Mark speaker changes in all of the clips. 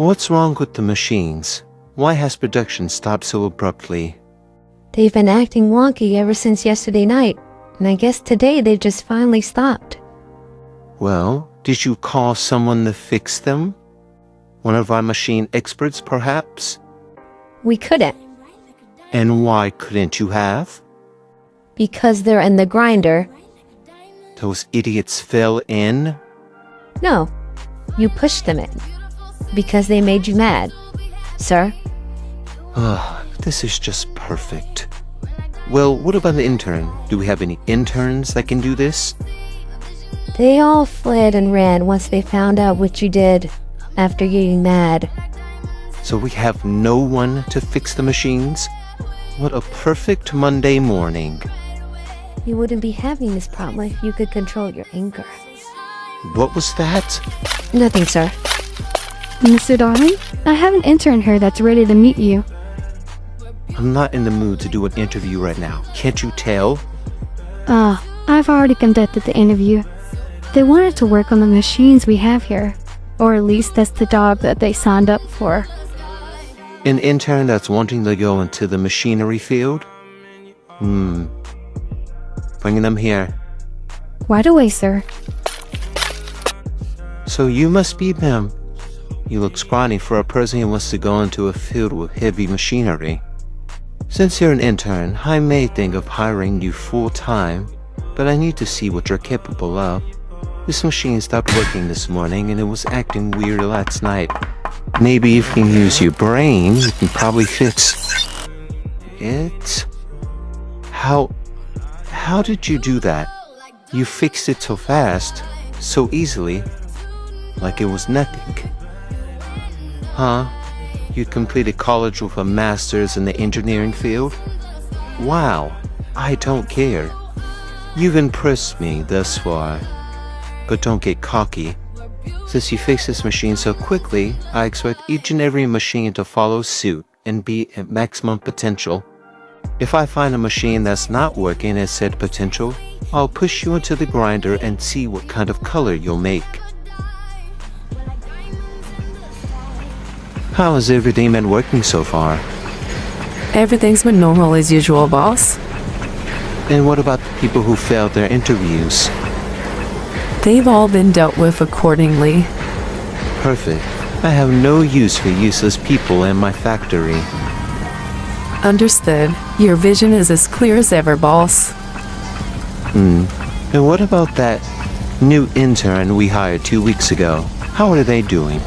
Speaker 1: What's wrong with the machines? Why has production stopped so abruptly?
Speaker 2: They've been acting wonky ever since yesterday night, and I guess today they just finally stopped.
Speaker 1: Well, did you call someone to fix them? One of our machine experts, perhaps?
Speaker 2: We couldn't,
Speaker 1: And why couldn't you have?
Speaker 2: because they're in the grinder.
Speaker 1: Those idiots fell in?
Speaker 2: No, you pushed them in, because they made you mad, sir.
Speaker 1: Ugh, this is just perfect. Well, what about the intern? Do we have any interns that can do this?
Speaker 2: They all fled and ran once they found out what you did after getting mad.
Speaker 1: So we have no one to fix the machines? What a perfect Monday morning.
Speaker 2: You wouldn't be having this problem if you could control your anger.
Speaker 1: What was that?
Speaker 2: Nothing, sir.
Speaker 3: Mr. Darling, I have an intern here that's ready to meet you.
Speaker 1: I'm not in the mood to do an interview right now. Can't you tell?
Speaker 3: I've already conducted the interview. They wanted to work on the machines we have here. Or at least that's the job that they signed up for.
Speaker 1: An intern that's wanting to go into the machinery field? Bringing them here.
Speaker 3: Right away, sir.
Speaker 1: So you must be them. You look scrawny for a person who wants to go into a field with heavy machinery. Since you're an intern, I may think of hiring you full-time, but I need to see what you're capable of. This machine stopped working this morning and it was acting weird last night. Maybe if you can use your brain, you can probably fix it. How did you do that? You fixed it so fast, so easily, like it was nothing. Huh? You completed college with a master's in the engineering field? Wow, I don't care. You've impressed me thus far. But don't get cocky. Since you fixed this machine so quickly, I expect each and every machine to follow suit and be at maximum potential. If I find a machine that's not working at said potential, I'll push you into the grinder and see what kind of color you'll make. How has everything been working so far?
Speaker 4: Everything's been normal as usual, boss.
Speaker 1: And what about the people who failed their interviews?
Speaker 4: They've all been dealt with accordingly.
Speaker 1: Perfect. I have no use for useless people in my factory.
Speaker 4: Understood. Your vision is as clear as ever, boss.
Speaker 1: And what about that new intern we hired 2 weeks ago? How are they doing?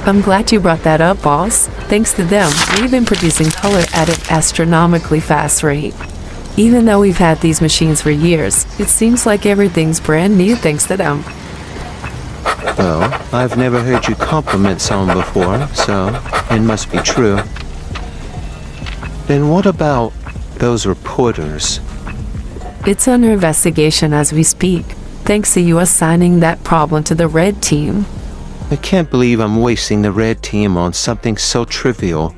Speaker 4: I'm glad you brought that up, boss. Thanks to them, we've been producing color at an astronomically fast rate. Even though we've had these machines for years, it seems like everything's brand new thanks to them.
Speaker 1: Well, I've never heard you compliment someone before, so it must be true. Then what about those reporters?
Speaker 4: It's under investigation as we speak, thanks to you assigning that problem to the red team.
Speaker 1: I can't believe I'm wasting the red team on something so trivial.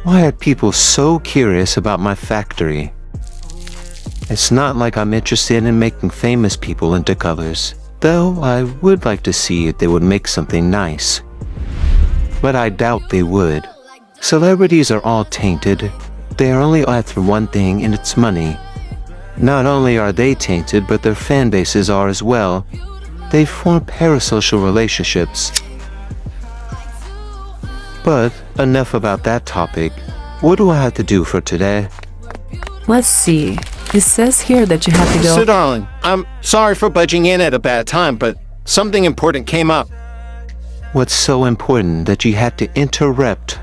Speaker 1: Why are people so curious about my factory? It's not like I'm interested in making famous people into colors, though I would like to see if they would make something nice. But I doubt they would. Celebrities are all tainted. They are only after one thing, and it's money. Not only are they tainted, but their fan bases are as well. They form parasocial relationships. But enough about that topic. What do I have to do for today?
Speaker 4: Let's see. It says here that you have to go.
Speaker 5: So, darling, I'm sorry for budging in at a bad time, but something important came up.
Speaker 1: What's so important that you had to interrupt?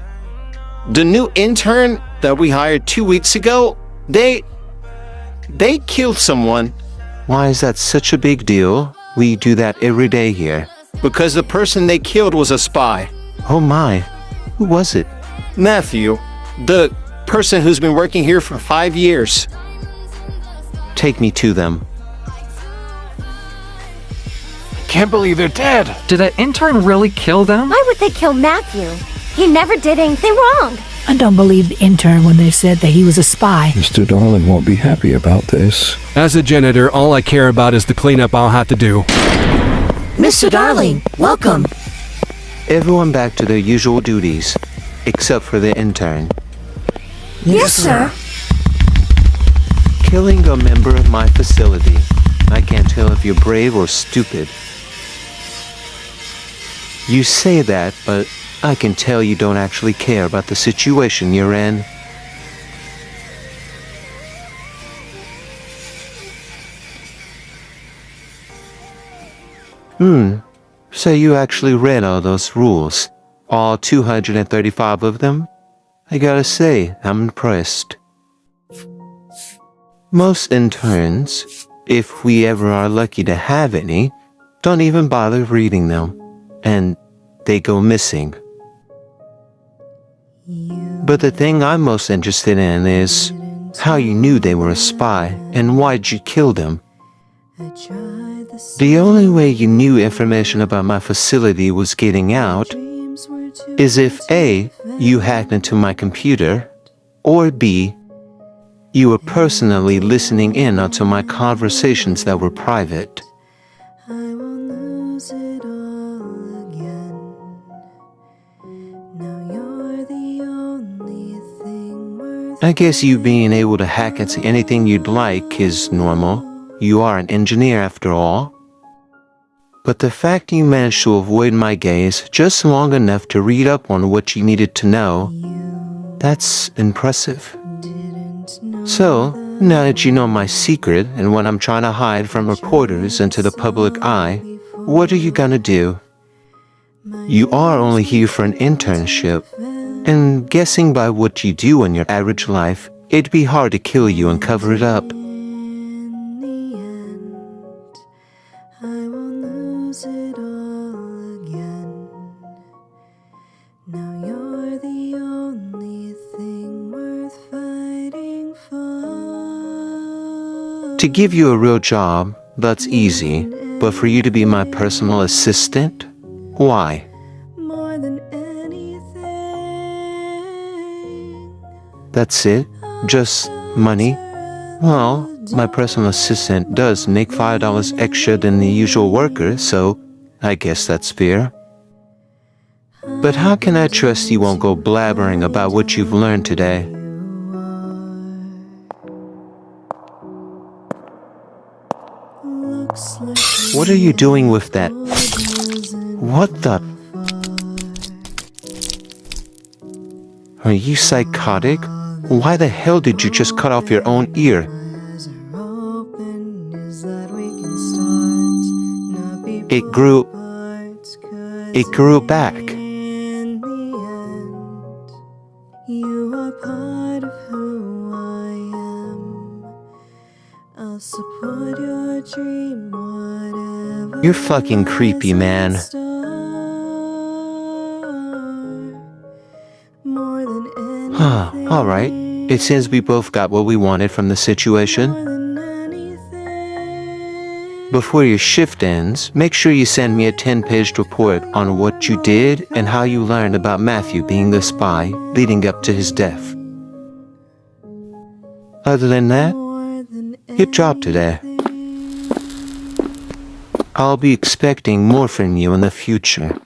Speaker 5: The new intern that we hired 2 weeks ago, they killed someone.
Speaker 1: Why is that such a big deal? We do that every day here.
Speaker 5: Because the person they killed was a spy.
Speaker 1: Oh my, who was it?
Speaker 5: Matthew, the person who's been working here for 5 years.
Speaker 1: Take me to them.
Speaker 6: Can't believe they're dead. Did that intern really kill them?
Speaker 7: Why would they kill Matthew? He never did anything wrong.
Speaker 8: I don't believe the intern when they said that he was a spy.
Speaker 9: Mr. Darling won't be happy about this.
Speaker 6: As a janitor, all I care about is the cleanup I'll have to do.
Speaker 8: Mr. Darling, welcome.
Speaker 1: Everyone back to their usual duties, except for the intern.
Speaker 7: Yes, sir.
Speaker 1: Killing a member of my facility. I can't tell if you're brave or stupid. You say that, but I can tell you don't actually care about the situation you're in. So you actually read all those rules, all 235 of them? I gotta say, I'm impressed. Most interns, if we ever are lucky to have any, don't even bother reading them, and they go missing. But the thing I'm most interested in is how you knew they were a spy and why'd you kill them. The only way you knew information about my facility was getting out is if A, you hacked into my computer, or B, you were personally listening in onto my conversations that were private. I guess you being able to hack into anything you'd like is normal. You are an engineer after all. But the fact you managed to avoid my gaze just long enough to read up on what you needed to know, that's impressive. So, now that you know my secret and what I'm trying to hide from reporters and to the public eye, what are you gonna do? You are only here for an internship, and guessing by what you do in your average life, it'd be hard to kill you and cover it up. To give you a real job, that's easy, but for you to be my personal assistant? Why? That's it? Just money? Well, my personal assistant does make $5 extra than the usual worker, so I guess that's fair. But how can I trust you won't go blabbering about what you've learned today? What are you doing with that? What the? Are you psychotic? Why the hell did you just cut off your own ear? It grew back. You're fucking creepy, man. Alright, it seems we both got what we wanted from the situation. Before your shift ends, make sure you send me a 10-page report on what you did and how you learned about Matthew being the spy leading up to his death. Other than that, good job today. I'll be expecting more from you in the future.